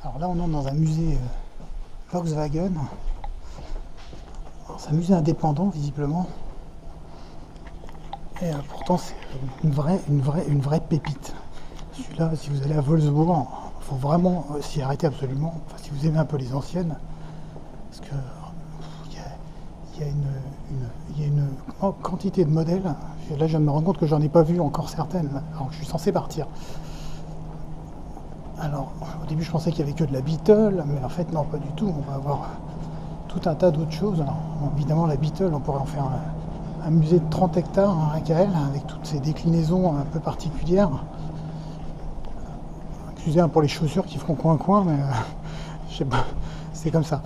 Alors là, on entre dans un musée Volkswagen. C'est un musée indépendant, visiblement. Et pourtant, c'est une vraie pépite. Celui-là, si vous allez à Wolfsburg, il faut vraiment s'y arrêter absolument. Enfin, si vous aimez un peu les anciennes, parce que il y a une quantité de modèles. Là, je viens de me rendre compte que j'en ai pas vu encore certaines, alors que je suis censé partir. Alors, au début, je pensais qu'il y avait que de la Beetle, mais en fait, non, pas du tout. On va avoir tout un tas d'autres choses. Alors, évidemment, la Beetle, on pourrait en faire un musée de 30 hectares, hein, rien qu'à elle, avec toutes ces déclinaisons un peu particulières. Excusez pour les chaussures qui feront coin-coin, mais je sais pas, c'est comme ça.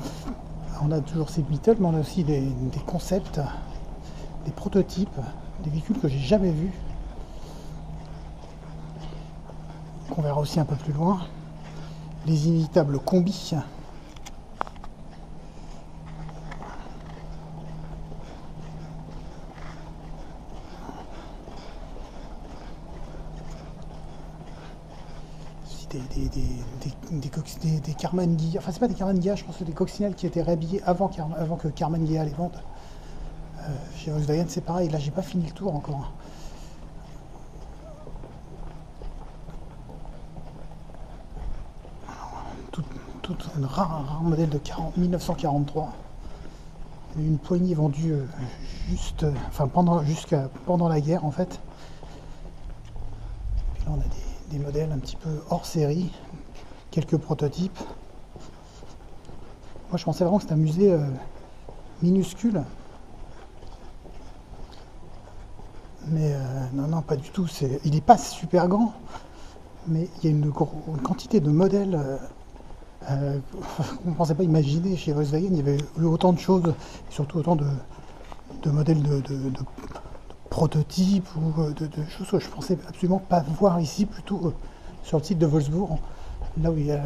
On a toujours ces Beetles, mais on a aussi des concepts, des prototypes, des véhicules que j'ai jamais vus, qu'on verra aussi un peu plus loin. Les imitables combis. Des Karmann Ghia, enfin c'est pas des Karmann Ghia, je pense que c'est des coccinelles qui étaient réhabillés avant que Karmann Ghia les vende. Chez Volkswagen c'est pareil, là j'ai pas fini le tour encore. Tout un rare modèle de 1943. Une poignée vendue pendant la guerre en fait. Puis là on a des modèles un petit peu hors série, quelques prototypes. Moi je pensais vraiment que c'était un musée minuscule. Mais non, pas du tout. Il n'est pas super grand, mais il y a une quantité de modèles qu'on ne pensait pas imaginer. Chez Volkswagen, il y avait eu autant de choses, et surtout autant de modèles de prototypes ou de choses que je ne pensais absolument pas voir ici, plutôt sur le site de Wolfsburg, là où il y a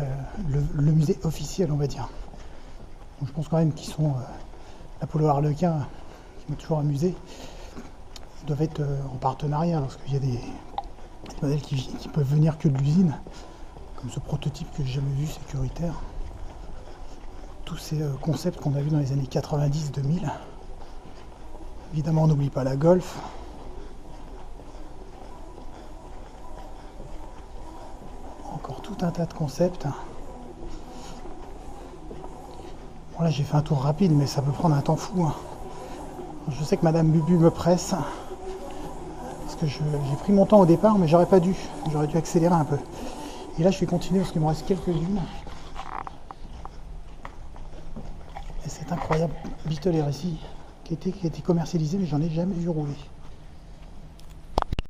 le musée officiel, on va dire. Donc, je pense quand même qu'ils sont l'Apollo Harlequin, qui m'a toujours amusé, doivent être en partenariat, parce qu'il y a des modèles qui peuvent venir que de l'usine, comme ce prototype que j'ai jamais vu, sécuritaire. Tous ces concepts qu'on a vus dans les années 90-2000. Évidemment, on n'oublie pas la Golf. Encore tout un tas de concepts. Bon, là, j'ai fait un tour rapide, mais ça peut prendre un temps fou. Je sais que Madame Bubu me presse. Parce que j'ai pris mon temps au départ, mais j'aurais pas dû. J'aurais dû accélérer un peu. Et là, je vais continuer parce qu'il me reste quelques-unes. Et c'est incroyable. Beetle RSI qui a été commercialisé, mais j'en ai jamais vu rouler.